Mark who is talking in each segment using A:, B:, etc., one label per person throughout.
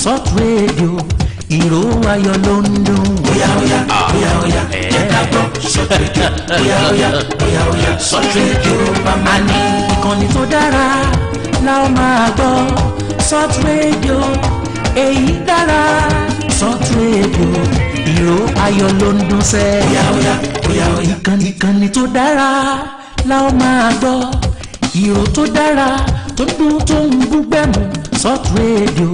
A: Salt Radio ìró ayọ̀ ló ń dún. Oya oya oya oya ẹ̀ka gbọ́ Salt Radio. Oya oya oya oya Salt Radio mama ní. Ìkànnì tó dára la ó máa gbọ́ Salt Radio èyí dára Salt Radio ìró ayọ̀ ló ń dún sẹ́. Oya oya oya oya ìkànnì tó dára la ó máa gbọ́ ìró tó dára tó dún tó ń búgbẹ̀mù Salt Radio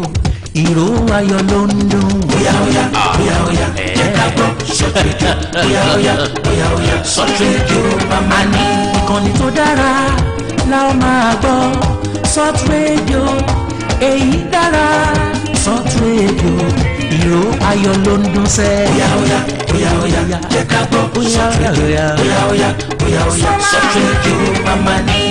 A: ìró ayọ̀ ló ń dún. Oya oya oya oya ẹ̀ka gbọ́ Salt Radio. Oya oya oya oya Salt Radio mama ní. Ìkànnì tó dára la ó máa gbọ́ Salt Radio èyí dára Salt Radio ìró ayọ̀ ló ń dún sẹ́. Oya oya oya oya ẹ̀ka gbọ́ Salt Radio. Oya oya oya oya Salt Radio mama ní.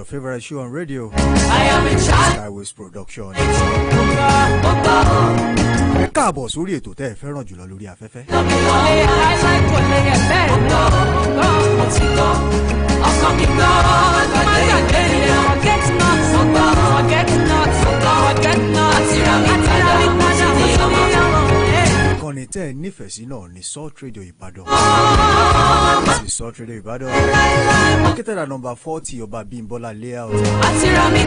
B: Favorite show on radio. I am in Skywave production. Ẹ káàbọ̀ sórí ètò tẹ́ ẹ fẹ́ràn jùlọ lórí afẹ́fẹ́. Ìkànnì tẹ́ ẹ nífẹ̀ẹ́ sí náà ni Salt Radio Ìbàdàn. This is Salt Radio Ìbàdàn. Located at number 40 Ọba Bímbọ́lá Layout.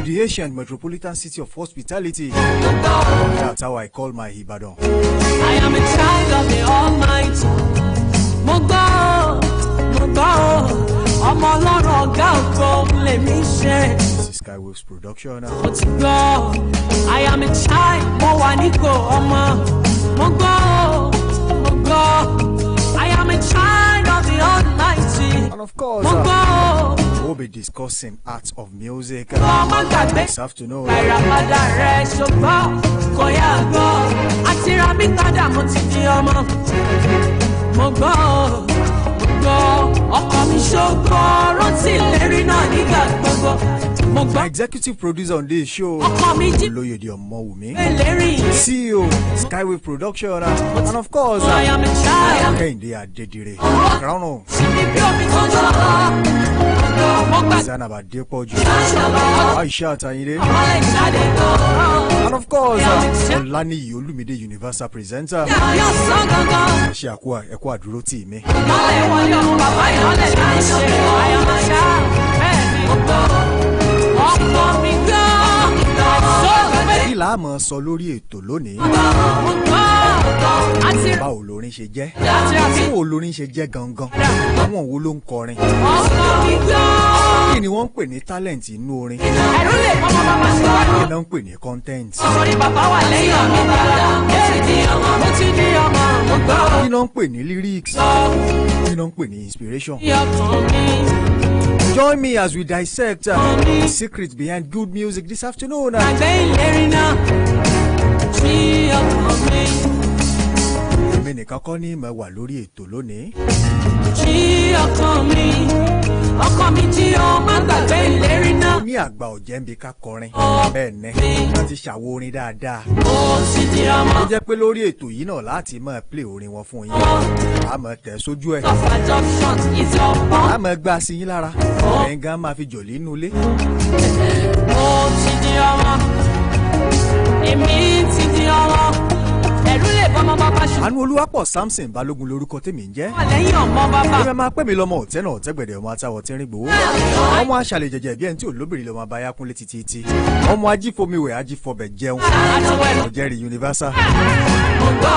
B: The ancient metropolitan city of hospitality. That's how I call my Ìbàdàn.
C: I am a child of the Almighty. Mo gbọ́ ọmọ Ọlọ́run ọ̀gá ògo lèmi ṣe.
B: This is Skywave's production.
C: Mo ti gbọ́, I am a child, mo wà nípò ọmọ. Mo gbọ́, I am a child of the Almighty.
B: And of course,
C: Mo gbọ́.
B: we'll be discussing art of music
C: Ọmọ gbàgbé.
B: this afternoon.
C: Ìràpadà rẹ̀ ṣùgbọ́n kò yá gbọ́. Àti ra mi padà mo ti di ọmọ. Mo gbọ́, ọkọ mi ṣògo rántí ìlérí náà nígbà gbogbo. Mo gbọ́.
B: My executive producer on this show,
C: Ọkọ mi jí
B: Olóyèdè Ọmọwùmí,
C: ìlérí yìí.
B: CEO Skywave production, and of course,
C: I am a child.
B: Kẹ́hìndé Adédire, Crown
C: Síbi bí omi tó jọ lọ. Mo gbà
B: Zainab Adépọ̀jù,
C: ṣàlọ́.
B: Aisha Atayinde,
C: Ọmọlẹ̀ jáde gan.
B: and of course, Olaniyi Olumide Universal presenter.
C: Yóò sọ gangan.
B: Ṣé ẹ̀kú àdúró tì mí?
C: Ìmọ̀lẹ̀ wọlé ọmọ bàbá ìmọ̀lẹ̀ láì ṣe. I am a child. Bẹ́ẹ̀ni mo gbọ́. Ọkọ mi gan. Sọ́gbẹ́.
B: Kí la máa sọ lórí ètò lónìí?
C: Mo gbọ́. Àti
B: Báwo lórin ṣe jẹ́?
C: àti
B: Báwo lórin ṣe jẹ́ gangan? Àwọn wo ló ń kọrin?
C: ọkọ mi gan.
B: Kí ni wọ́n ń pè ní talent inú orin? Kí
C: Ẹ̀rú lè fọmọ bàbá síwájú.
B: ni wọ́n ń pè ní content?
C: Ọmọ ní bàbá wà lẹ́yìn ọmọ bàbá. Mo ti di ọmọ. Mo gbọ́.
B: Kí ni wọ́n ń pè ní lyrics? Kí ni wọ́n ń pè ní inspiration?
C: Ọkàn mi.
B: Join me as we dissect the secrets behind good music this afternoon.
C: Àgbẹ̀ ìlérí náà. Tí ọkàn mi.
B: èmi nìkan kọ́ ní ìmọ̀ wà lórí ètò lónìí.
C: jí ọkàn mi jí o má gbàgbé ìlérí náà.
B: ní àgbà ọ̀jẹ̀ ń bi ká kọrin bẹ́ẹ̀ ní láti ṣàwo orin dáadáa.
C: ó sì di ọmọ.
B: ó jẹ́ pé lórí ètò yìí náà láti máa play orin wọn fún yín. a máa tẹ̀ sójú ẹ̀.
C: of adoption is your born.
B: a máa gbá sí yín lára. ẹ̀yin gan máa fi jòlí inú ilé.
C: ó ti di ọmọ. èmi ti di ọmọ. ẹ̀rú lè bọ́ ọmọ bàbá ṣùgbọ́n.
B: àánú olúwapọ̀ Samson Balógun lórúkọ tèmi ń jẹ́.
C: wà lẹ́yìn ọmọ bàbá.
B: èmi máa pè mí lọ́mọ òtẹ́ náà tẹ́gbẹ̀dẹ̀ ọmọ atáwọ̀ tí ń rí gbòó. ọmọ aṣàlẹ̀ jẹ̀jẹ̀ bí ẹni tí olóbìnrin lọ́mọ abáyá kúnlé títí. ọmọ ajífomiwẹ̀ ajífọbẹ̀ jẹun. ọ̀jẹ̀rì universal.
C: mo gbọ́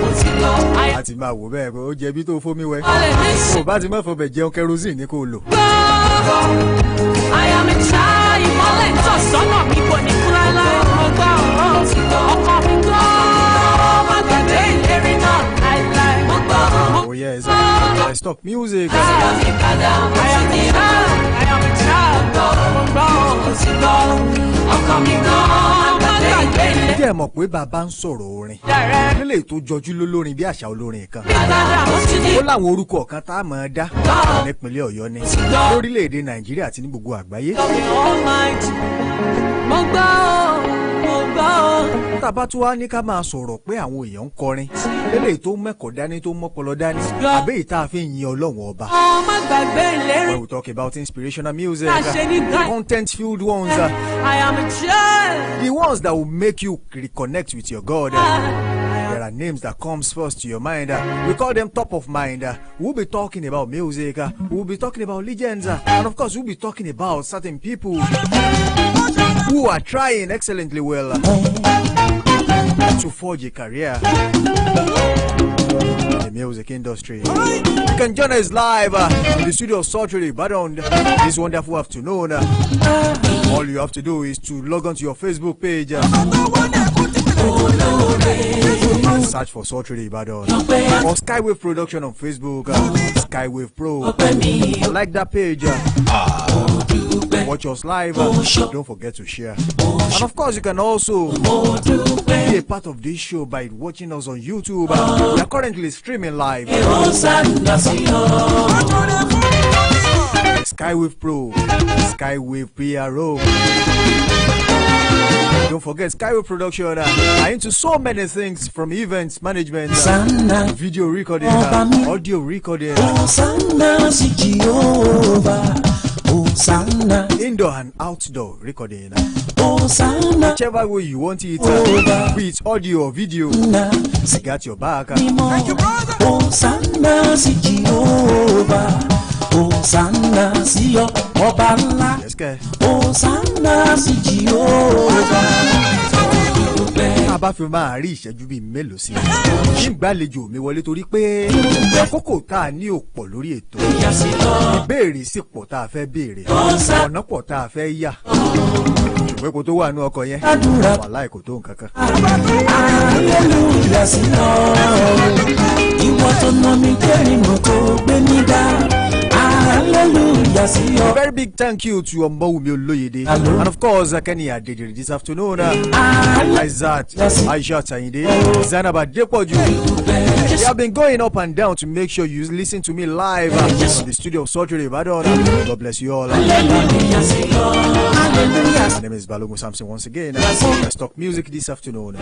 C: mo ti lọ.
B: a ti máa wò bẹ́ẹ̀ pé ó jẹ bí tó fomiwẹ̀. kò bá ti má fọbẹ̀ jẹun kerosene ní kò lò.
C: àyà mi ta ìmọ́lẹ̀ ń tọ̀ sọ́nà mi kò ní kú láéláé. mo gbọ́ ọkọ mi gbọ́ má gbàgbé ìlérí náà láéláé. mo gbọ́.
B: Oh yes, let's talk music.
C: àyà mi ta mo gbọ́ ọkọ mi gbọ́ má gbàgbé ìlérí.
B: Ǹjẹ́ ẹ mọ̀ pé bàbá ń sọ̀rọ̀ orin nílé tó jọjú lólórin bí àṣà olórin kan. ó láwọn orúkọ kan tá a máa dá nípínlẹ̀ Ọ̀yọ́ ní lórílẹ̀‐èdè Nàìjíríà àti ní gbogbo àgbáyé.
C: mo gbọ́.
B: tá a bá tún wá ní ká máa sọ̀rọ̀ pé àwọn èèyàn ń kọrin nílé tó mẹ́kọ̀ọ́ dání tó mọ́pọlọ dání àbí èyí tá a fi ń yin Ọlọ́run ọba.
C: má gbàgbé ìlérí.
B: When we talk about inspirational music,
C: Àṣẹ ní gan.
B: content-filled ones,
C: I am a child.
B: the ones that will make you reconnect with your God. There are names that comes first to your mind. We call them top of mind. We'll be talking about music. We'll be talking about legends. And of course, we'll be talking about certain people who are trying excellently well to forge a career in the music industry. You can join us live in the studio of Surgery Ibadan this wonderful afternoon. All you have to do is to log on to your Facebook page. Search for Surgery Ibadan or Skywave Production on Facebook. Skywave Pro. Like that page. Watch us live. Don't forget to share. And of course, you can also be a part of this show by watching us on YouTube. We are currently streaming live. Skywave Pro, Skywave PRO. Don't forget Skywave Production are into so many things, from events management, video recording, audio recording, indoor and outdoor recording. Whichever way you want it, be it audio or video, I got your back.
A: Thank you, brother. Hosanna sí ọ ọba ńlá. Hosanna sí Jèhófà.
B: a bá fi máa rí ìṣẹ́jú bíi mélòó sí i nígbàlejò mi wọlé torí pé àkókò tá a ní ò pọ̀ lórí ètò ìbéèrè sì pọ̀ tá a fẹ́ béèrè ọ̀nà pọ̀ tá a fẹ́ yà ṣùgbọ́n kò tó wà ní ọkọ̀ yẹn wàláhì kò tó nǹkan kan.
A: Hallelujah sí ọ ìwọ tó ná mi jẹ́rìí mọ́ tó gbé mi dá. Hallelujah, see
B: a very big thank you to Ombowumi Oloyede and of course Kenny Adediri this afternoon. Aizat, Aisha Tayinde, Zainab Adepoju. They have been going up and down to make sure you listen to me live in the studio of Surgery Ibadan. God bless you all. My name is Balogun Samson once again. Let's talk music this afternoon.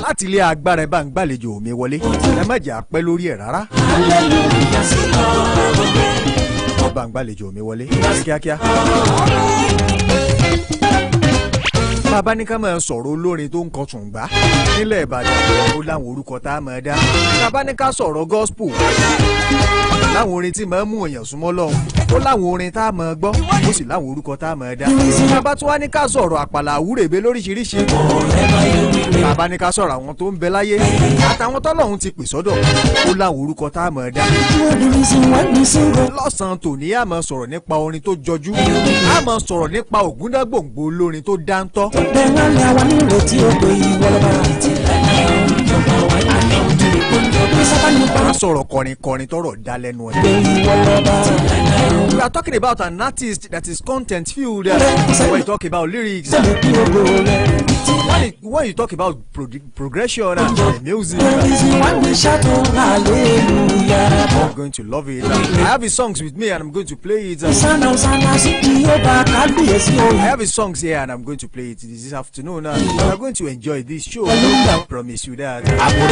B: Láti ilé agbára ẹ bá ń gbàlejò mi wọlé ẹ má jà pẹ́ lórí ẹ̀ rárá. Ẹ bá ń gbàlejò mi wọlé kíákíá. Bàbá ní ká máa sọ̀rọ̀ olórin tó ń kọ tùǹgbá nílẹ̀ Ìbàdàn ó láwọn orúkọ tá a máa dá. Bàbá ní ká sọ̀rọ̀ gospel láwọn orin tí máa ń mú èèyàn súnmọ́ Ọlọ́run ó láwọn orin tá a máa gbọ́ ó sì láwọn orúkọ tá a máa dá. Bàbá tún wá ní ká sọ̀rọ̀ àpàlà àwúrèbe lóríṣiríṣi. Bàbá ní ká sọ̀rọ̀ àwọn tó ń bẹ láyé àtàwọn tọ́lọ́run ti pè sọ́dọ̀ ó láwọn orúkọ tá a máa dá. Lọ́sàn-án tòní a máa sọ̀rọ̀ nípa orin tó jọjú a máa sọ̀rọ̀ nípa ògúndágbòǹgbò olórin tó dáńtọ́. A sọ̀rọ̀ kọrin tọrọ dá lẹ́nu ẹ̀. We are talking about an artist that is content filled. We talk about lyrics. when you talk about progression and music, you're going to love it. I have his songs with me and I'm going to play it. I have his songs here and I'm going to play it this afternoon. You're going to enjoy this show. I promise you that.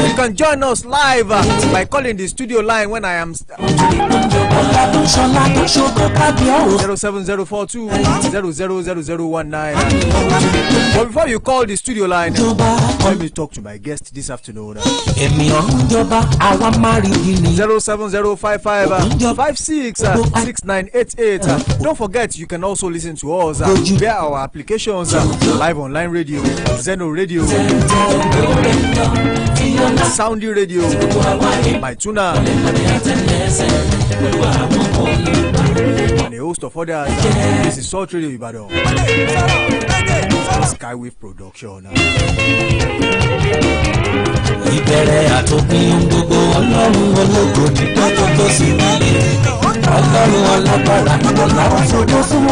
B: You can join us live by calling the studio line when I am 07042 000019. But before you call the studio line, let me talk to my guest this afternoon. 07055 Don't forget, you can also listen to us via our applications, live online radio, Zeno Radio, Soundy Radio, MyTuner, and a host of others. This is Salt Radio Ibadan, Skywave production.
A: Ìbẹ̀rẹ̀ àtòpin gbogbo ọlọ́run ológo ní tọ́jọ́ tó sì nílé ọlọ́run alágbára ìwọ làwọn fojú fún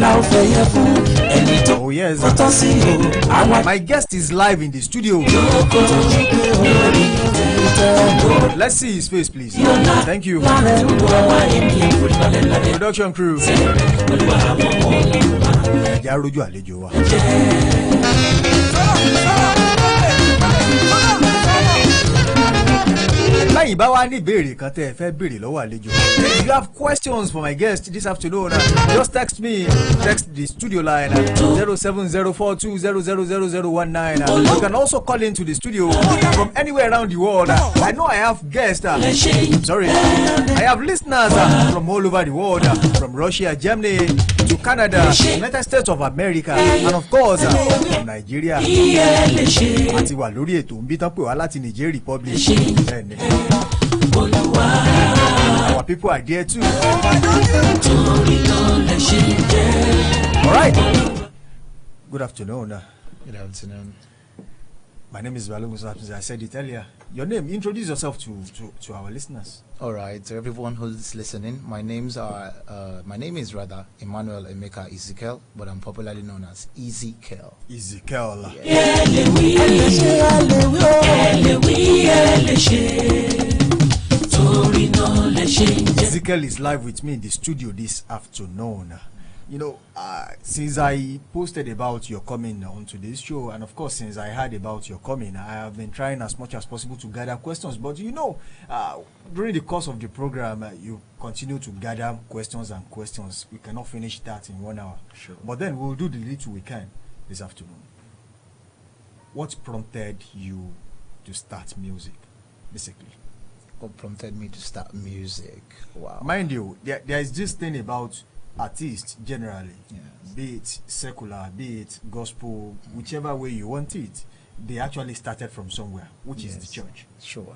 A: làwọn fẹ̀yẹ fún ẹni tó tọ́ sí o.
B: My guest is live in the studio. Let's see his face, please. Thank you. Production crew. Ẹja rojú àlejò wa. Lẹ́yìn bá wá ní ìbéèrè kan tẹ́ ẹ fẹ́ béèrè lọ́wọ́ àlejò. If you have questions for my guest this afternoon, just text me. Text the studio line 07042000019. You can also call into the studio from anywhere around the world. I know I have guests. I have listeners from all over the world, from Russia, Germany, to Canada, United States of America, and of course from Nigeria. Àti wà lórí ètò ń bí tán pè wá láti Niger Republic. Our people are there too. All right. Good afternoon.
D: Good afternoon.
B: My name is Balogun. As I said it earlier. Your name. Introduce yourself to our listeners.
D: All right. To everyone who's listening, my name is rather Emmanuel Emeka Ezekiel, but I'm popularly known as Ezekiel.
B: Ezekiel. Ezekiel is live with me in the studio this afternoon. You know, since I posted about your coming onto this show, and of course since I heard about your coming, I have been trying as much as possible to gather questions. But you know, during the course of the program, you continue to gather questions and questions. We cannot finish that in 1 hour.
D: Sure.
B: But then we'll do the little we can this afternoon. What prompted you to start music, basically?
D: What prompted me to start music? Wow.
B: Mind you, there is this thing about artists generally,
D: Yes.
B: be it secular, be it gospel, whichever way you want it, they actually started from somewhere, which is the church.
D: Sure.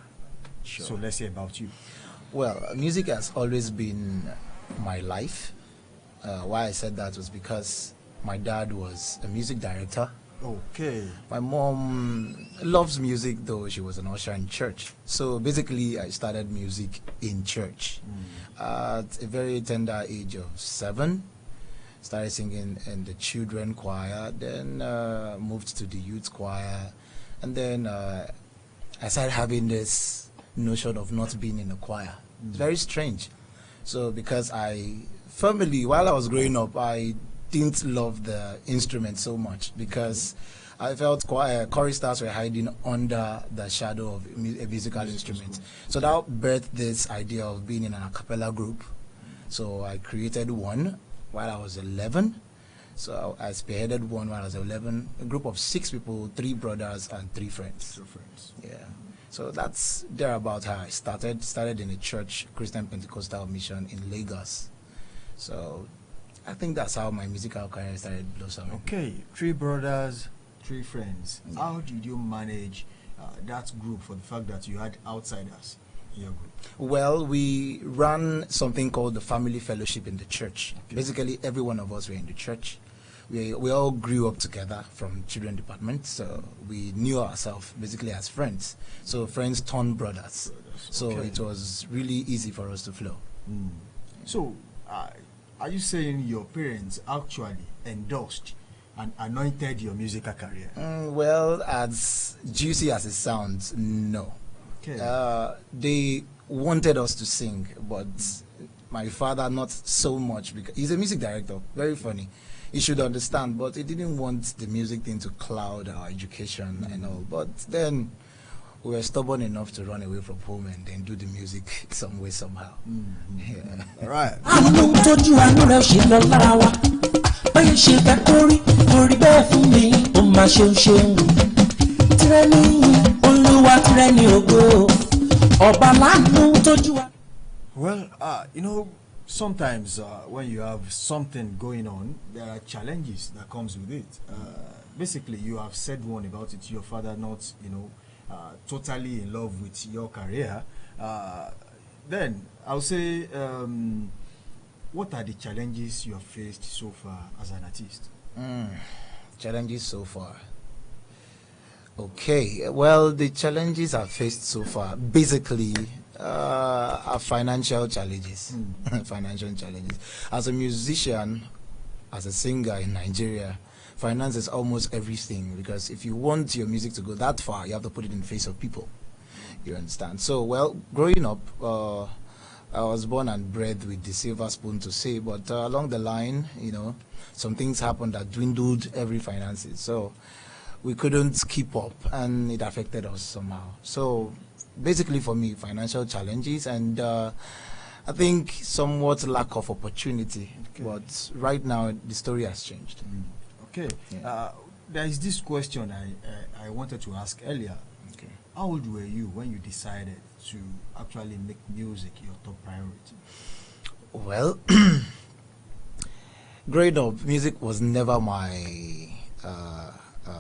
B: So let's hear about you.
D: Well, music has always been my life. Why I said that was because my dad was a music director.
B: Okay.
D: My mom loves music, though she was an usher in church. So basically, I started music in church. At a very tender age of 7, started singing in the children choir, then moved to the youth choir, and then I started having this notion of not being in a choir. It's very strange. So because while I was growing up, I didn't love the instrument so much because I felt choristers were hiding under the shadow of a musical instrument. So that birthed this idea of being in an a cappella group. So I created one while I was 11. So I spearheaded one while I was 11. A group of 6 people, 3 brothers and 3 friends. Yeah. So that's thereabout how I started. Started in a church, Christian Pentecostal mission in Lagos. So I think that's how my musical career started blossoming.
B: Okay, 3 brothers, 3 friends. How did you manage that group for the fact that you had outsiders in your group?
D: Well, we ran something called the family fellowship in the church. Okay. Basically, every one of us were in the church. We all grew up together from children department, so we knew ourselves basically as friends. So friends turned brothers. So it was really easy for us to flow.
B: So, are you saying your parents actually endorsed anointed your musical career?
D: Well, as juicy as it sounds, no.
B: Okay.
D: They wanted us to sing, but my father not so much, because he's a music director, very funny. He should understand, but he didn't want the music thing to cloud our education and all. But then we were stubborn enough to run away from home and then do the music some way, somehow. Yeah.
B: All right.
A: àánú tójú àánú rẹ̀ ṣe lọ lára wa báyìí ṣe fẹ́ kórí bẹ́ẹ̀ fún mi ó máa ṣeun ṣeun tirẹ̀ ní olúwa tirẹ̀ ní ògo ọba láàánú tójú wa.
B: Well, sometimes when you have something going on, there are challenges that comes with it. Basically, you have said one about it. Your father not, totally in love with your career. Then I'll say, what are the challenges you have faced so far as an artist?
D: Challenges so far. Okay, well, the challenges I've faced so far basically are financial challenges. Financial challenges. As a musician, as a singer in Nigeria, finance is almost everything, because if you want your music to go that far, you have to put it in the face of people. You understand? So, well, growing up, I was born and bred with the silver spoon to say, but along the line, some things happened that dwindled every finances. So we couldn't keep up, and it affected us somehow. So basically for me, financial challenges, and I think somewhat lack of opportunity. Okay. But right now, the story has changed.
B: Okay. Yeah. There is this question I wanted to ask earlier.
D: Okay.
B: How old were you when you decided to actually make music your top priority?
D: Well, growing up, music was never my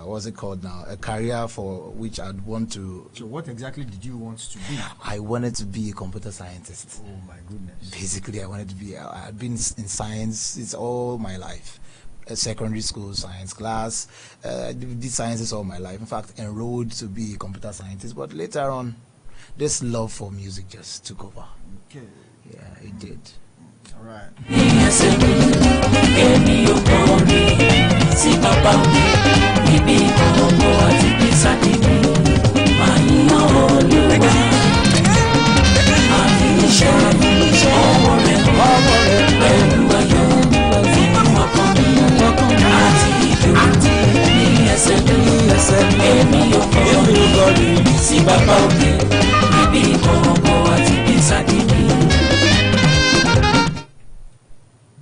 D: what's it called now? A career for which I'd want to.
B: So what exactly did you want to be?
D: I wanted to be a computer scientist.
B: Oh my goodness.
D: Basically, I wanted to be. I'd been in science. It's all my life. Secondary school science class. I did sciences all my life. In fact, enrolled to be a computer scientist. But later on, this love for music just took over.
B: Okay.
D: Yeah, it did.
B: All right.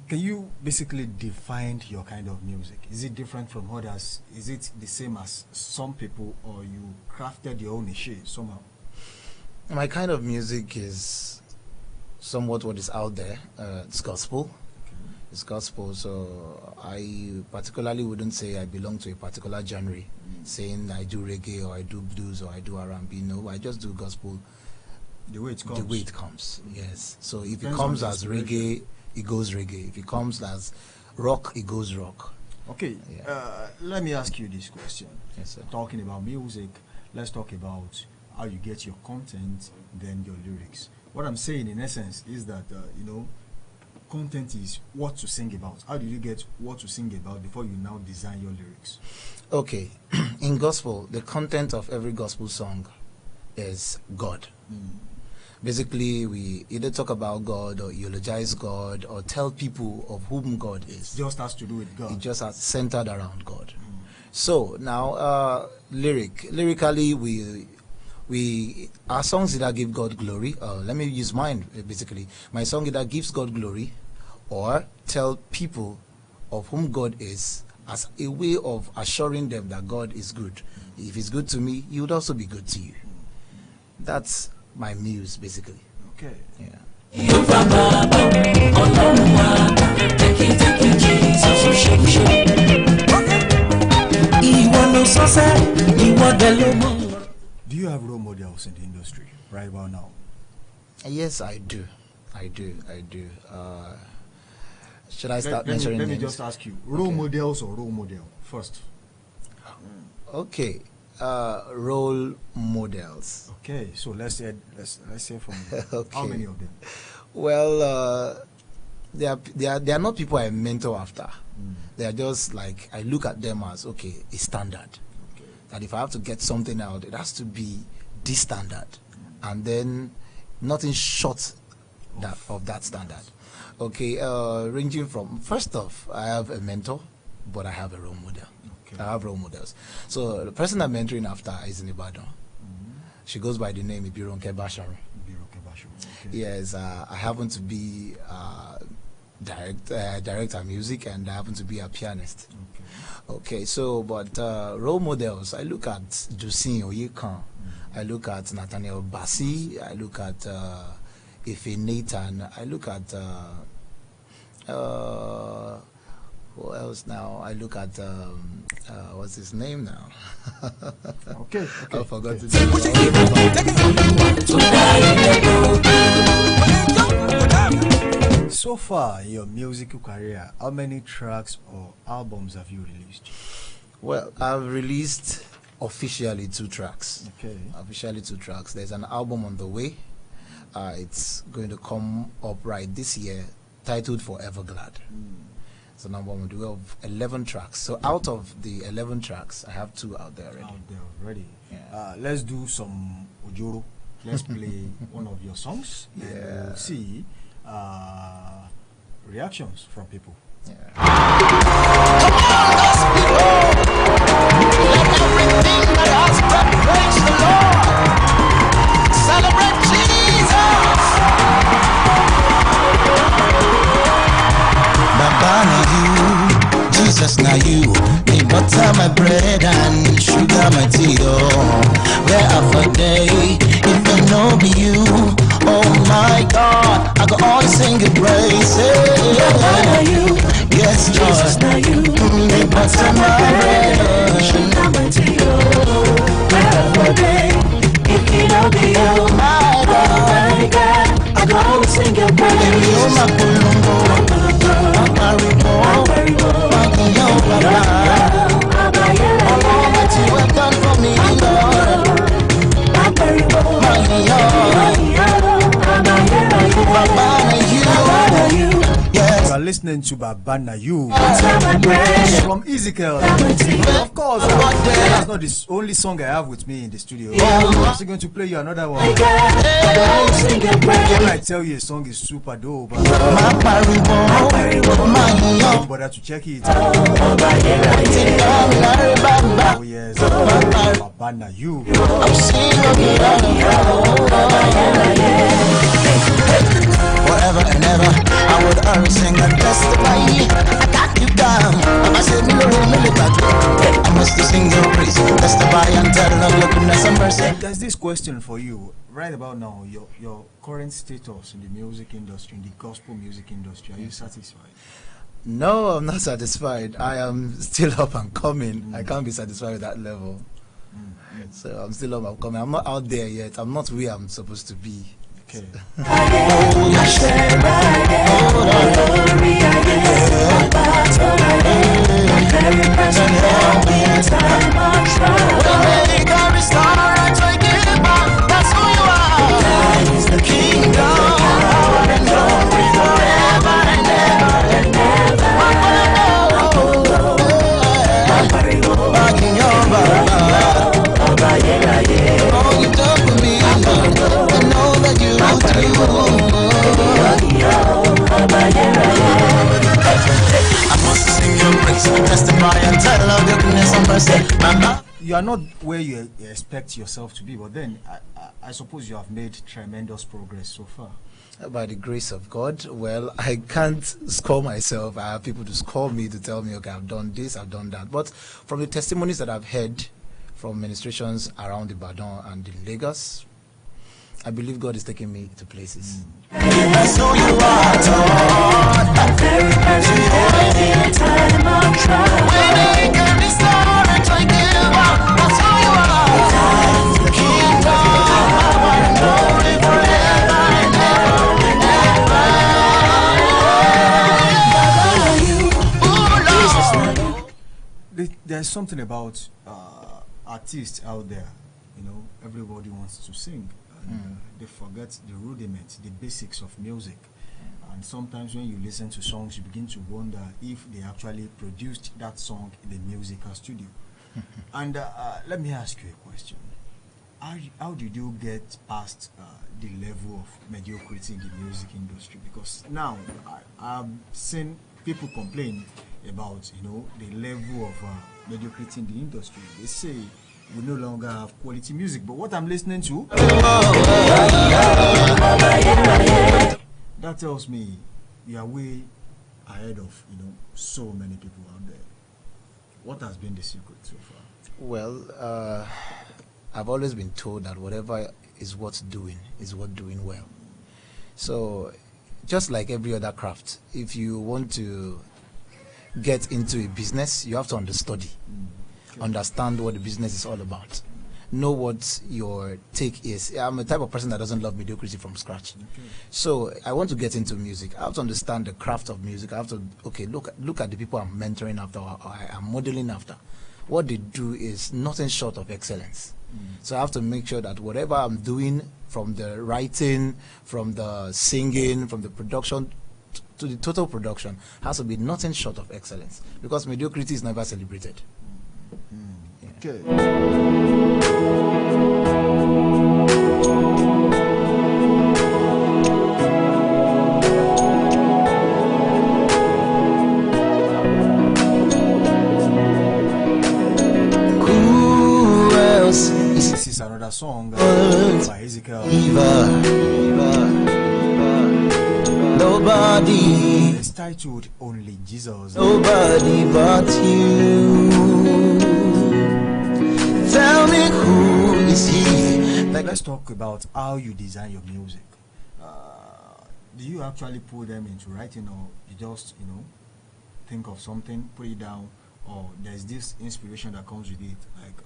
B: Can you basically define your kind of music? Is it different from others? Is it the same as some people, or you crafted your own niche somehow?
D: My kind of music is somewhat what is out there. It's gospel. It's gospel, so I particularly wouldn't say I belong to a particular genre, saying I do reggae or I do blues or I do R&B. No, I just do gospel.
B: The way it comes.
D: The way it comes, yes. So if it
B: Depends
D: comes
B: on
D: as
B: inspiration.
D: reggae, it goes reggae. If it comes as rock, it goes rock.
B: Okay,
D: Yeah.
B: let me ask you this question.
D: Yes, sir.
B: Talking about music, let's talk about how you get your content, then your lyrics. What I'm saying in essence is that, content is what to sing about. How did you get what to sing about before you now design your lyrics?
D: Okay, in gospel, the content of every gospel song is God. Basically, we either talk about God or eulogize God or tell people of whom God is.
B: Just has to do with God.
D: It just has centered around God. So now, lyrically, we our songs either give God glory. Let me use mine basically. My song either gives God glory, or tell people of whom God is as a way of assuring them that God is good. If He's good to me, He would also be good to you. That's my muse basically.
B: Okay.
D: Yeah.
B: Do you have role models in the industry right about now?
D: Yes, I do. Should I start mentioning
B: Let me
D: names?
B: just ask you, role models or role model first?
D: Okay, role models.
B: Okay, so let's say from
D: Okay.
B: how many of them?
D: Well, they are not people I mentor after. They are just like, I look at them as, okay, a standard. That if I have to get something out, it has to be this standard. And then nothing short of that standard. Okay, ranging from, first off, I have a mentor, but I have a role model. I have role models. So the person I'm mentoring after is in Ibadan. She goes by the name Ibironke Basharu. Yes, I happen to be director of music, and I happen to be a pianist. Okay, so, but role models, I look at Josin Oyekan, I look at Nathaniel Bassi, I look at Ife Nathan, I look at who else now? I look at what's his name now?
B: Okay.
D: I forgot to
B: So far in your musical career, how many tracks or albums have you released?
D: Well, I've released officially 2 tracks.
B: Okay.
D: Officially 2 tracks. There's an album on the way. It's going to come up right this year, titled Forever Glad. It's an album of 11 tracks. So out of the 11 tracks, I have 2 out there already.
B: Yeah. Let's do some Ojoro. Let's play one of your songs. And we'll see reactions from people.
C: Celebrate Jesus.
E: Baba na you, Jesus na you. Me butter my bread and sugar my tea. Oh, where I for day if I know be you. Oh my God, I go all sing your praises. Baba na you, yes Jesus na you. Me butter my bread and sugar my tea. Oh, where I for day if you know be you. My God, I go all sing your praises.
B: You are listening to Babana You from Ezekiel. Of course, that's not the only song I have with me in the studio. I'm also going to play you another one. When I tell you a song is super dope, don't bother to check it. Oh yes, Babana You.
E: Forever and ever, I would always sing and testify. I got you down. I said, me back. I must sing your praise, testify and tell of your goodness and mercy.
B: There's this question for you right about now. Your current status in the music industry, in the gospel music industry. Are you satisfied?
D: No, I'm not satisfied. I am still up and coming. I can't be satisfied with that level. So I'm still up and coming. I'm not out there yet. I'm not where I'm supposed to be.
B: Okay. You are not where you expect yourself to be, but then I suppose you have made tremendous progress so far.
D: By the grace of God, well, I can't score myself. I have people to score me to tell me, okay, I've done this, I've done that. But from the testimonies that I've heard from ministrations around Ibadan and in Lagos, I believe God is taking me to places.
E: That's who you are, Lord. I'm very every time I'm trying. When they can restore and try to give up, that's who you are. The kingdom, power and glory forever and ever and ever.
B: There's something about artists out there, you know, everybody wants to sing. They forget the rudiments, the basics of music. And sometimes when you listen to songs, you begin to wonder if they actually produced that song in the musical studio. And let me ask you a question. How did you get past the level of mediocrity in the music industry? Because now I've seen people complain about, the level of mediocrity in the industry. They say we no longer have quality music. But what I'm listening to, that tells me you are way ahead of, so many people out there. What has been the secret so far?
D: Well, I've always been told that whatever is worth doing is worth doing well. So, just like every other craft, if you want to get into a business, you have to understudy, understand what the business is all about, know what your take is. I'm a type of person that doesn't love mediocrity from scratch. So, I want to get into music. I have to understand the craft of music. I have to, look at the people I'm mentoring after, or I'm modeling after. What they do is nothing short of excellence. So I have to make sure that whatever I'm doing, from the writing, from the singing, from the production to the total production, has to be nothing short of excellence, because mediocrity is never celebrated.
B: Okay. This is another song by Ezekiel.
E: Nobody.
B: It's titled Only Jesus.
E: Nobody but you. Tell me, who is he?
B: Let's talk about how you design your music. Do you actually put them into writing, or you just, think of something, put it down, or there's this inspiration that comes with it? Like,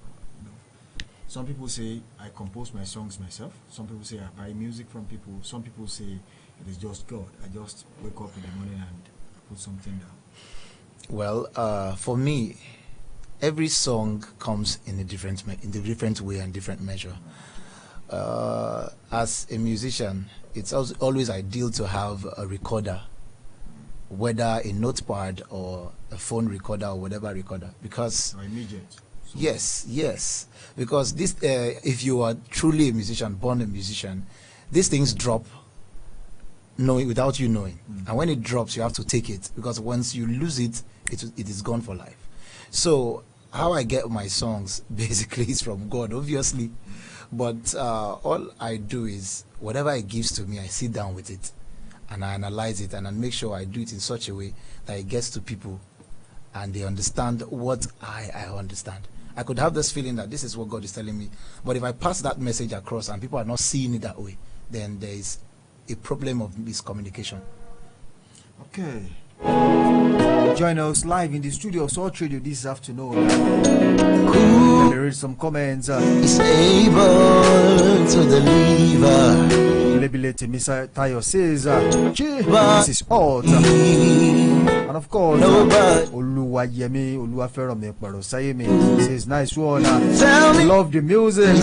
B: some people say I compose my songs myself. Some people say I buy music from people. Some people say it is just God. I just wake up in the morning and put something down.
D: Well, for me, every song comes in a different way and different measure. As a musician, it's always ideal to have a recorder, whether a notepad or a phone recorder or whatever recorder, because
B: immediate.
D: Yes, because this, if you are truly a musician, born a musician, these things drop without you knowing. And when it drops, you have to take it, because once you lose it, it is gone for life. So how I get my songs basically is from God, obviously. But all I do is, whatever it gives to me, I sit down with it and I analyze it, and I make sure I do it in such a way that it gets to people and they understand what I understand. I could have this feeling that this is what God is telling me, but if I pass that message across and people are not seeing it that way, then there is a problem of miscommunication.
B: Okay. Join us live in the studio of Salt Radio this afternoon. Let me read some comments.
E: Is able to deliver.
B: Lebelete Misa Tayo says, this is hot. And of course, Oluwayemi Oluwaferome Parosayemi says, nice one. Love the music.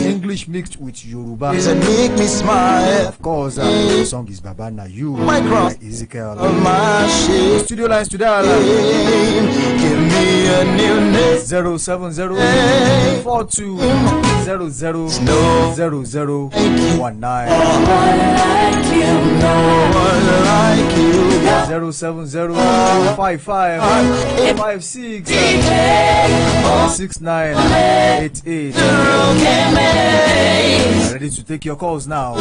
B: English mixed with Yoruba.
E: Make me smile.
B: Of course, the song is Baba Na You by Ezekiel. Studio lines to that.
E: Give me a new name.
B: 070 42 00 0019. 070 55 56 6988. Ready to take your calls now.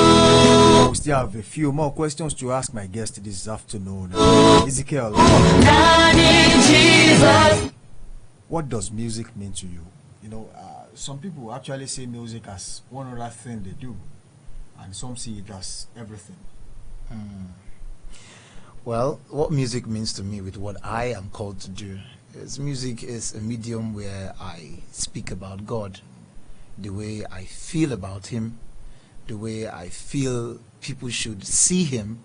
B: We still have a few more questions to ask my guest this afternoon. Ezekiel, what does music mean to you? Some people actually say music as one other thing they do, and some see it as everything.
D: Well, what music means to me, with what I am called to do, is music is a medium where I speak about God, the way I feel about Him, the way I feel people should see Him,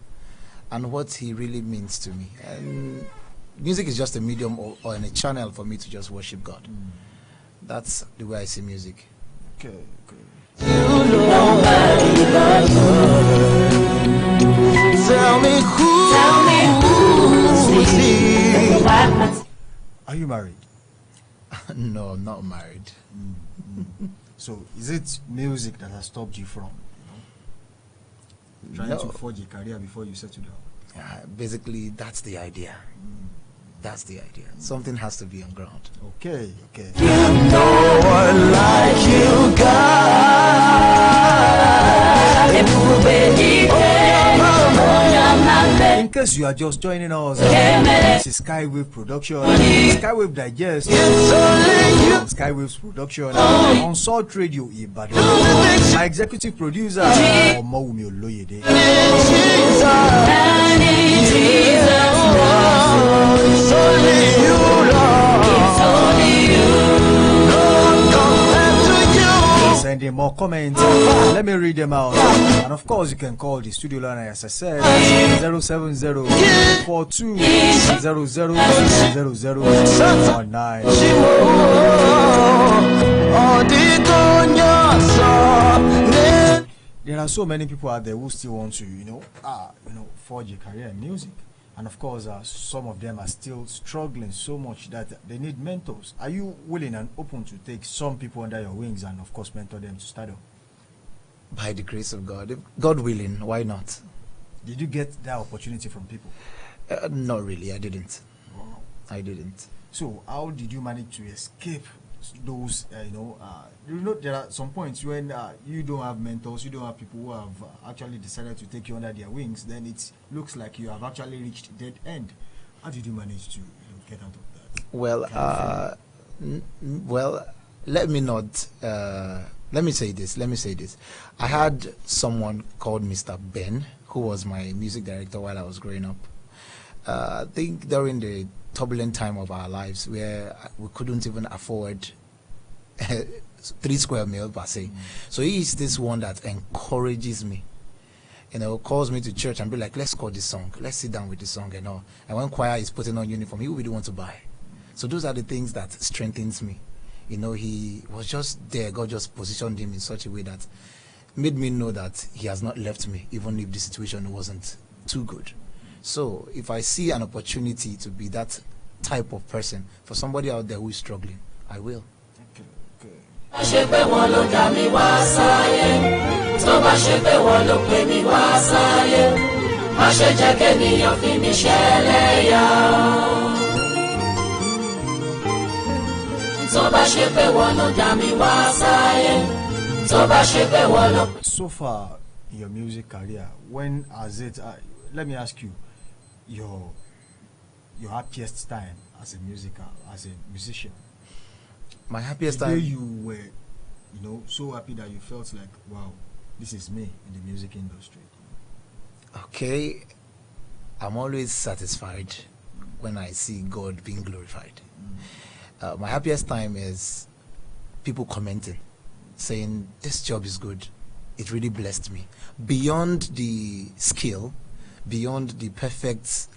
D: and what He really means to me. And music is just a medium or a channel for me to just worship God. That's the way I see music.
B: Okay.
E: Tell me
B: Are you married?
D: No, I'm not married.
B: So is it music that has stopped you from trying to forge a career before you settle down?
D: Basically, that's the idea. That's the idea. Something has to be on ground.
B: Okay. In case you are just joining us, this is Skywave Production, Skywave Digest, Skywave's production on Salt Radio Ibadan. My executive producer, Omowumi Oloyede. Sending more comments. Let me read them out. And of course, you can call the studio line as I said 070-42-00-0019. There are so many people out there who still want to, forge a career in music. And of course, some of them are still struggling so much that they need mentors. Are you willing and open to take some people under your wings and, of course, mentor them to start up?
D: By the grace of God. If God willing, why not?
B: Did you get that opportunity from people?
D: Not really. I didn't. I didn't.
B: So, how did you manage to escape those, there are some points when you don't have mentors, you don't have people who have actually decided to take you under their wings, then it looks like you have actually reached dead end. How did you manage to get out of that?
D: Well, let me say this. I had someone called Mr. Ben, who was my music director while I was growing up. I think during the turbulent time of our lives where we couldn't even afford 3 square meal per se. So he is this one that encourages me, calls me to church and be like, let's score this song, let's sit down with the song and all. And when choir is putting on uniform, he will be the one to buy. So those are the things that strengthens me. He was just there. God just positioned him in such a way that made me know that he has not left me, even if the situation wasn't too good. So if I see an opportunity to be that type of person for somebody out there who is struggling, I will.
B: So far in your music career, when has it let me ask you your happiest time as a musician?
D: My happiest
B: the
D: time.
B: day you were, so happy that you felt like, wow, this is me in the music industry.
D: Okay, I'm always satisfied when I see God being glorified. My happiest time is people commenting, saying this job is good. It really blessed me. Beyond the skill, beyond the perfect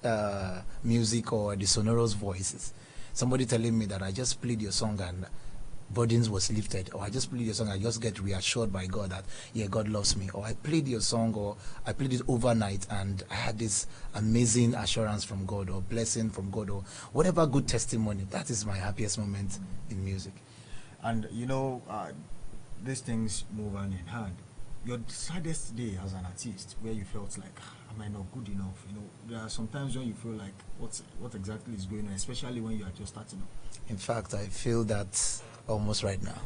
D: music or the sonorous voices, somebody telling me that I just played your song and burdens was lifted, or I just played your song, I just get reassured by God that, yeah, God loves me, or I played your song, or I played it overnight and I had this amazing assurance from God, or blessing from God, or whatever good testimony. That is my happiest moment in music.
B: And these things move hand in hand. Your saddest day as an artist, where you felt like, am I not good enough? There are sometimes when you feel like, what exactly is going on, especially when you are just starting up.
D: In fact, I feel that almost right now.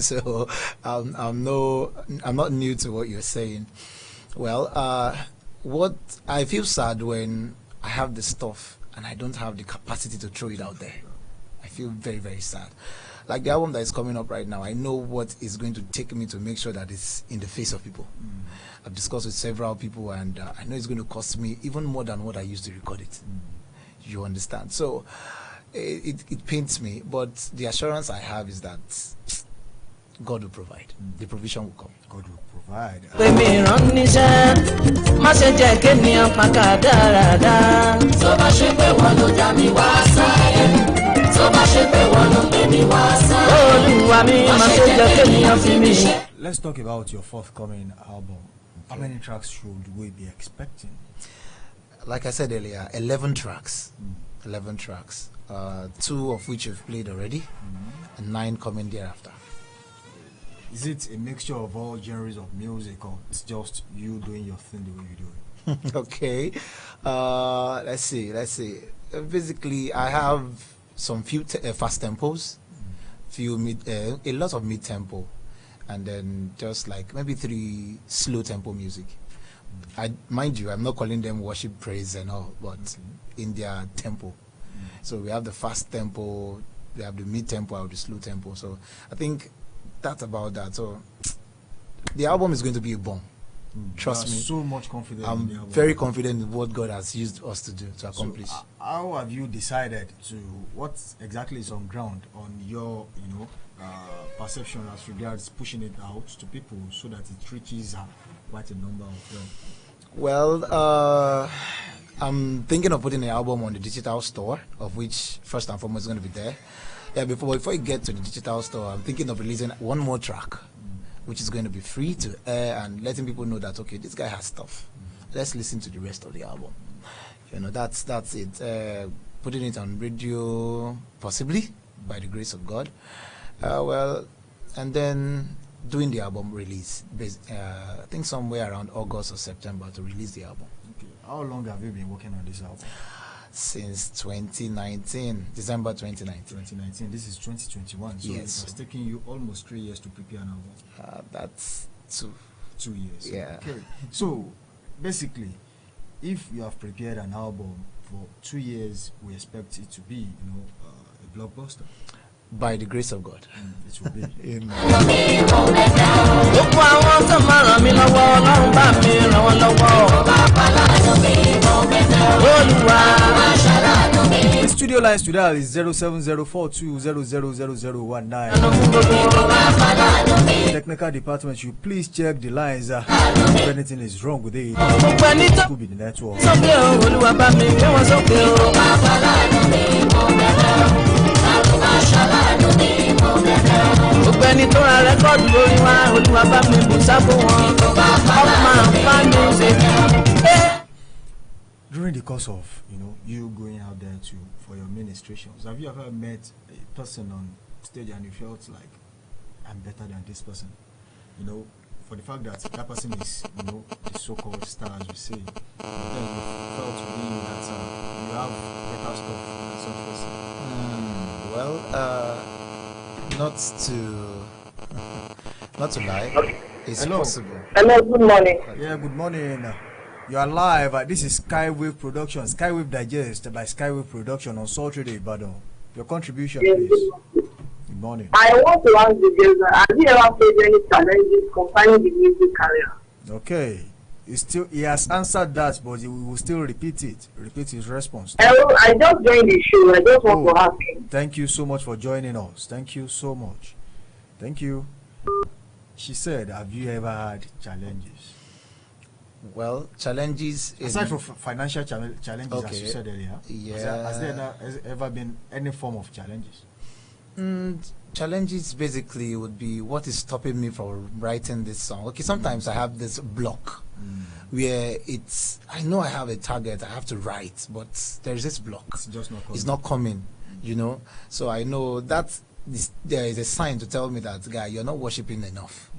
D: So I'm not new to what you're saying. Well, what I feel sad when I have the stuff and I don't have the capacity to throw it out there. I feel very, very sad. Like the album that is coming up right now, I know what is going to take me to make sure that it's in the face of people. I've discussed with several people, and I know it's going to cost me even more than what I used to record it. You understand? So it pains me, but the assurance I have is that God will provide. The provision will come.
B: God will provide. Let's talk about your forthcoming album. How many tracks should we be expecting?
D: Like I said earlier, 11 tracks. 11 tracks. 2 of which we've played already, and 9 coming thereafter.
B: Is it a mixture of all genres of music, or it's just you doing your thing the way you do it?
D: Okay, let's see. Basically, I have some few fast tempos, a lot of mid tempo, and then just like maybe 3 slow tempo music. Mind you, I'm not calling them worship, praise, and all, but in their tempo. So we have the fast tempo, we have the mid tempo, or the slow tempo. So I think that's about that. So the album is going to be a bomb. Trust me.
B: So much confidence.
D: I'm
B: in the album.
D: very confident in what God has used us to do to accomplish.
B: So, how have you decided to what exactly is on ground on your perception as regards pushing it out to people so that it reaches quite a number of them?
D: Well, I'm thinking of putting the album on the digital store, of which first and foremost is going to be there. Yeah, before you get to the digital store, I'm thinking of releasing one more track, which is going to be free to air and letting people know that, okay, this guy has stuff. Let's listen to the rest of the album. That's it. Putting it on radio, possibly, by the grace of God. And then doing the album release. I think somewhere around August or September to release the album.
B: Okay. How long have you been working on this album?
D: Since 2019, December 2019.
B: 2019. This is 2021. So
D: yes.
B: It has taken you almost 3 years to prepare an album.
D: That's 2.
B: 2 years.
D: Yeah.
B: Okay. So basically, if you have prepared an album for 2 years, we expect it to be, a blockbuster.
D: By the grace of God.
B: It will be.
D: Amen.
B: The studio lines to dial is 07042000019. Technical department, you please check the lines. If anything is wrong with it, it could be the network. During the course of you going out there for your ministrations, have you ever met a person on stage and you felt like, I'm better than this person? For the fact that that person is the so-called star, as we say, but then you felt within that you have better stuff than such person.
D: Not to lie, it's
B: Hello.
D: possible.
F: Hello, good morning.
B: Yeah, good morning. You are live. This is Skywave Production, Skywave Digest by Skywave Production on Salt Radio Ibadan. Your contribution,
F: Yes,
B: please. Good morning.
F: I want to ask the girls, have you ever faced any challenges concerning the music career?
B: Okay. He has answered that, but he will still repeat his response.
F: Hello, I just joined the show. I just want to ask him.
B: Thank you so much for joining us. Thank you so much. Thank you. She said, have you ever had challenges?
D: Well, challenges
B: Aside from financial challenges,
D: Okay.
B: as you said earlier,
D: Yeah.
B: has there ever been any form of challenges?
D: Challenges basically would be what is stopping me from writing this song. Okay, sometimes I have this block where I know I have a target I have to write, but there's this block.
B: It's just not coming.
D: It's not coming, So I know that there is a sign to tell me that, guy, you're not worshiping enough.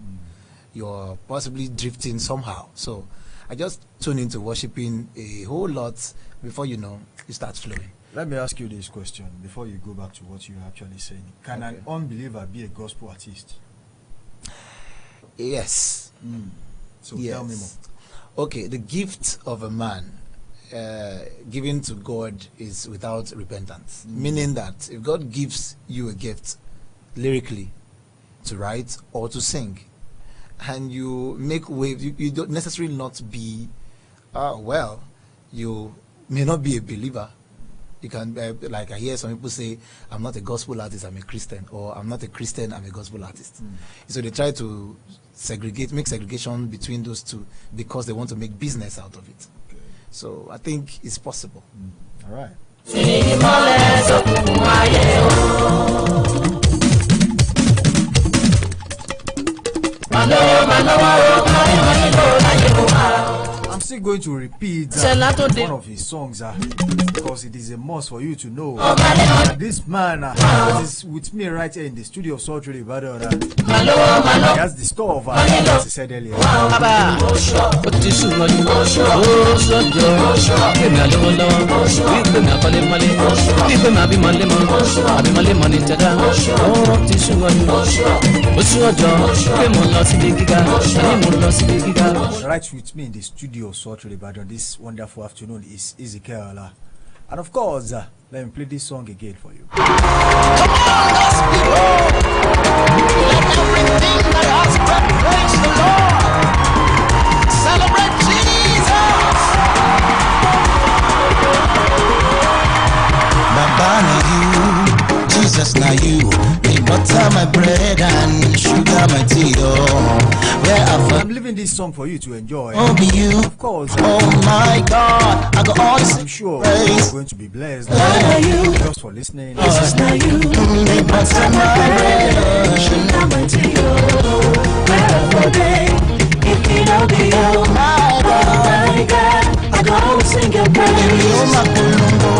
D: You're possibly drifting somehow. So I just tune into worshiping a whole lot before you start flowing.
B: Let me ask you this question before you go back to what you're actually saying. Can an unbeliever be a gospel artist?
D: Yes.
B: So
D: Yes.
B: tell me more.
D: Okay, the gift of a man given to God is without repentance. Meaning that if God gives you a gift lyrically to write or to sing, and you make waves, you don't necessarily not be, you may not be a believer. You can, like I hear some people say, I'm not a gospel artist, I'm a Christian, or I'm not a Christian, I'm a gospel artist. So they try to make segregation between those two because they want to make business out of it.
B: Okay.
D: So I think it's possible.
B: All right. I'm still going to repeat one of his songs because it is a must for you to know. This man is with me right here in the studio of Salt Radio Ibadan. He has the store of as he said earlier. Right with me in the studio of Salt Radio Ibadan this wonderful afternoon is Ezekiel. And of course, let me play this song again for you.
E: Come on, let's be bold. Let everything that has breath praise the Lord. Celebrate Jesus. Baba na you, Jesus na you. Me butter my bread and sugar my tea.
B: I'm leaving this song for you to enjoy.
E: Oh, be you.
B: Of course.
E: Oh my God, I got all this.
B: I'm sure
E: praise.
B: you're going to be blessed.
E: You.
B: Just for listening.
E: Jesus na you. Me butter my bread and sugar my tea. Wherever day, if it don't be you, my God, I go sing your praise. You my Colombo,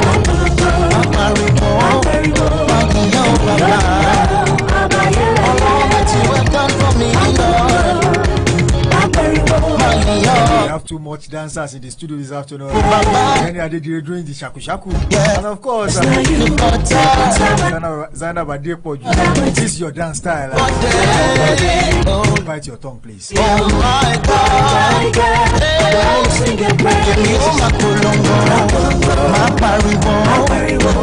E: my Maribo, my Baba. All that you have done for me, Lord.
B: We have too much dancers in the studio this afternoon. Then they are doing the shaku shaku.
E: Yeah.
B: And of course, Zainab Adepoju, this is your dance style. Bite your tongue, please.
E: Oh my God, sing your praise. Oh my Colombo, my Paribo,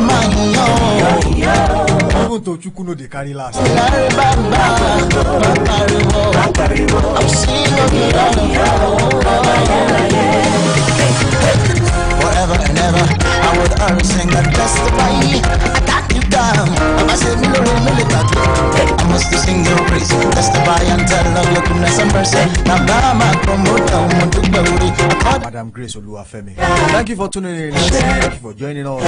E: my yo.
B: Even Tochukuno they carry last.
E: I'm singing forever and ever. I would always sing and testify. I got you down. I said, I must sing your praise, testify and tell of your goodness and mercy.
B: Madam Grace Oluwafemi, thank you for tuning in. Thank you for joining us.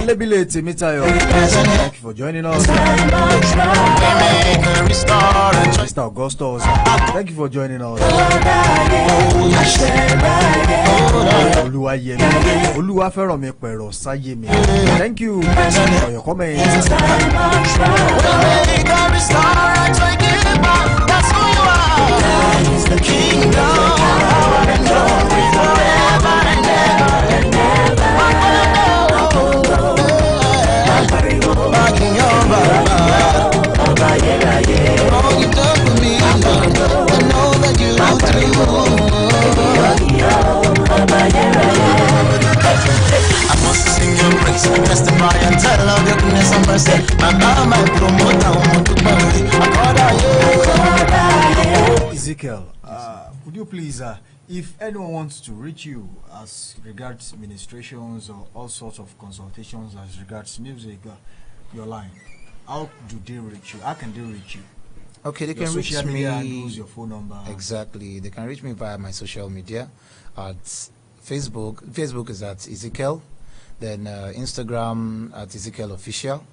B: Lebile Temitayo, thank you for joining us. Mr. Augustus, thank you for joining us. Oluwayemi, Oluwaferomi Pero Sayemi, thank you for your comments.
E: That's who you are. He's the kingdom, power and glory forever and ever and ever. Oh, you done for me, Lord. I know that you do. I must sing your praise, testify and tell of your goodness and mercy. My promoter,
B: Ezekiel, would you please, if anyone wants to reach you as regards administrations or all sorts of consultations as regards music, your line, how do they reach you? How can they reach you?
D: Okay, they
B: Your
D: can reach
B: social media
D: me.
B: handles, your phone number.
D: Exactly. They can reach me via my social media at Facebook. Facebook is at Ezekiel. Then Instagram at Ezekiel Official.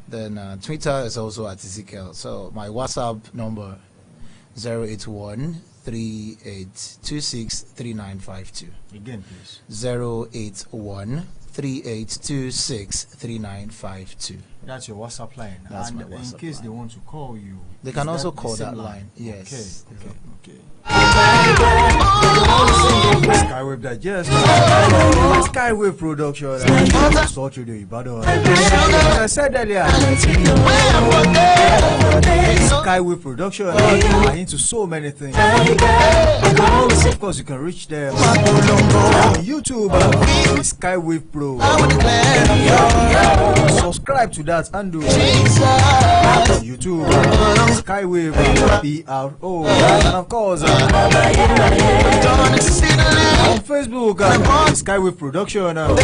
D: Then Twitter is also at Ezekiel. So my WhatsApp number 081 3826 3952.
B: Again, please.
D: 081 3826 3952.
B: That's your WhatsApp line.
D: That's
B: and
D: my WhatsApp
B: in case
D: line.
B: they want to call you,
D: They
B: is
D: can also
B: the
D: call
B: same
D: that line. Yes.
B: Okay. Skywave Digest, Skywave Production, Salt Radio Ibadan. I said earlier, Skywave Production are into so many things. Of course, you can reach them on YouTube, Skywave Pro. Subscribe to that and do YouTube, Skywave PRO, and of course on Facebook, Skywave Production, on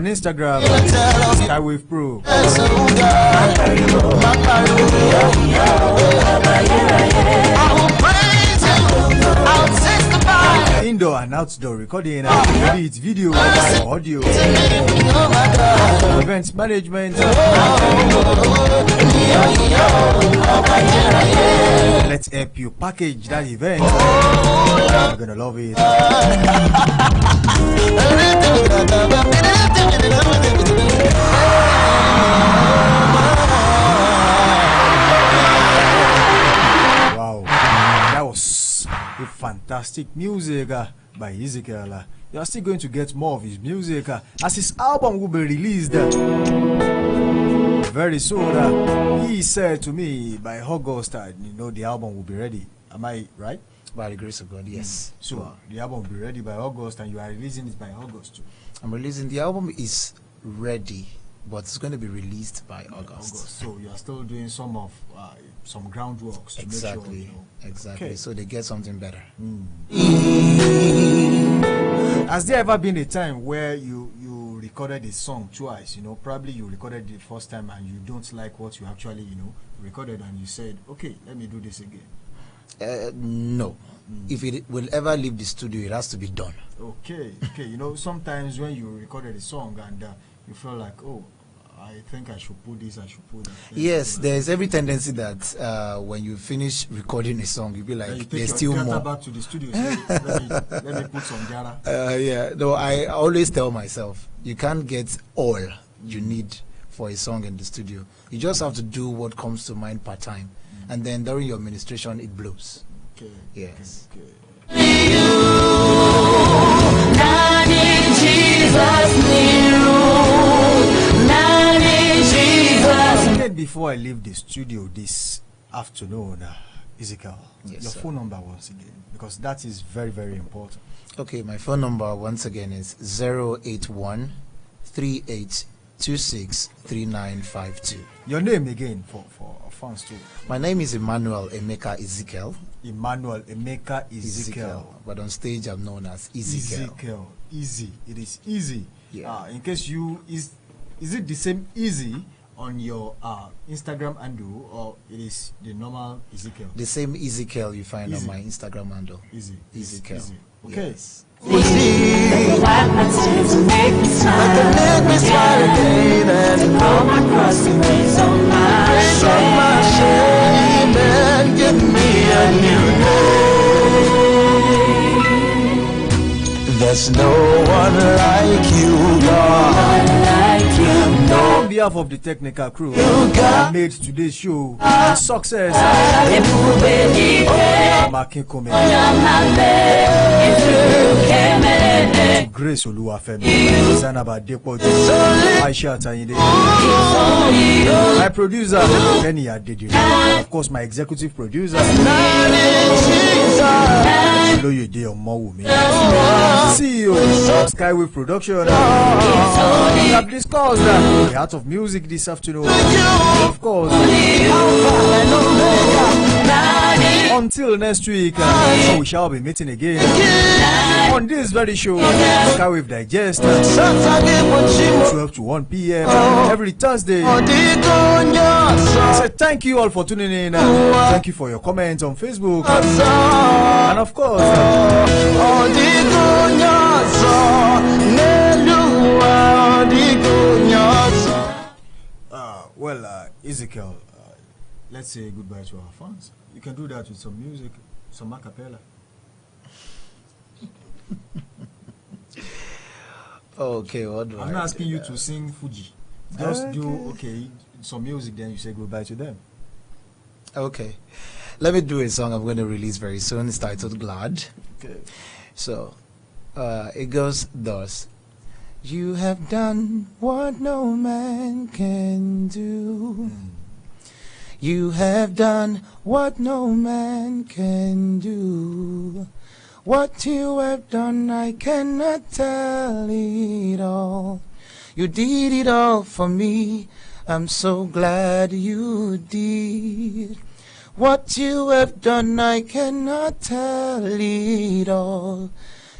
B: Instagram, Skywave Pro. Indoor and outdoor recording, be it video or audio, events management, help you package that event. You're gonna love it. Wow, that was a fantastic music by Ezekiel. You are still going to get more of his music as his album will be released very soon. He said to me by August, the album will be ready. Am I right?
D: By the grace of God, yes.
B: So the album will be ready by August, and you are releasing it by August too.
D: I'm releasing the album is ready, but it's going to be released by August.
B: So you are still doing some groundworks to make sure.
D: Exactly.
B: Okay.
D: So they get something better.
B: Has there ever been a time where you recorded a song twice? Probably you recorded the first time and you don't like what you actually recorded, and you said, okay, let me do this again.
D: No. If it will ever leave the studio, it has to be done.
B: Okay. Sometimes when you recorded a song and you feel like, oh, I think I should put this, I should put that.
D: Yes, there's every tendency that when you finish recording a song, you'll be like, there's still more.
B: Back to the studio. Say, let me put some jara.
D: No, I always tell myself, you can't get all you need for a song in the studio. You just have to do what comes to mind per time. And then during your administration, it blows.
B: Okay.
D: Yes.
B: Okay. Before I leave the studio this afternoon, Ezekiel,
D: yes,
B: your
D: sir.
B: phone number once again, because that is very, very important.
D: Okay, my phone number once again is 081-3826-3952.
B: Your name again for fans too.
D: My name is Emmanuel Emeka Ezekiel.
B: Emmanuel Emeka Ezekiel.
D: But on stage I'm known as Ezekiel.
B: Ezekiel. Easy. It is easy.
D: Yeah.
B: In case is it the same easy on your Instagram handle, or it is the normal Ezekiel?
D: The same Ezekiel you find
B: Easy.
D: on my Instagram handle.
B: Easy.
D: Ezekiel.
B: Easy. Okay.
D: Yes.
E: There's no one like you, God.
B: On behalf of the technical crew that made today's show a success, Grace Oluwafemi, Zanaba Depoju, Aisha Tayinde, my producer Kenny Adedire, and of course my executive producer Loyede Omowumi, CEO of Skywave Production. We have discussed the art of music this afternoon. Of course, until next week, we shall be meeting again on this very show, Skywave Digest, 12 to 1 p.m. every Thursday. So thank you all for tuning in. Thank you for your comments on Facebook, and of course, Ezekiel, let's say goodbye to our fans. You can do that with some music, some a cappella.
D: Okay, what do
B: I'm not asking you to sing Fuji. Just do some music, then you say goodbye to them.
D: Okay. Let me do a song I'm going to release very soon. It's titled Glad.
B: Okay.
D: So, it goes thus. You have done what no man can do. You have done what no man can do. What you have done, I cannot tell it all. You did it all for me. I'm so glad you did. What you have done, I cannot tell it all.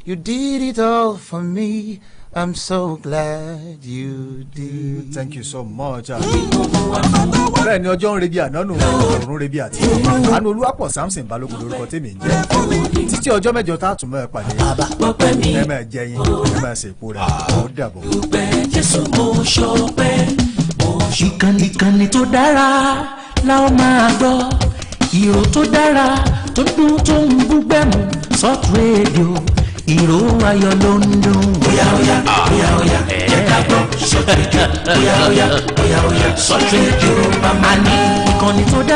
D: You did it all for me. I'm so glad you did.
B: Thank you so much. Bẹ́ẹ̀ ni ọjọ́ ń rebi àná nù ọ̀run rebi àti àánú Olúwapọ̀ Samson Balógun lórúkọ tèmi ń jẹ́. Títí ọjọ́ mẹ́jọ tá a tún mọ́ ẹ pàdé. Ẹ máa jẹ yín, ẹ máa ṣe èpo rẹ̀, ó dàbọ̀.
A: Jésù mo ṣọpẹ́, ìkànnì tó dára la ó máa gbọ́. ìró tó dára tó dún tó ń búgbẹ̀mù Salt Radio ìró ayọ̀ ló ń dún. Oya oya oya oya ẹ̀ka gbọ́ Salt Radio. Oya oya oya oya Salt Radio. Àní ìkànnì tó dára.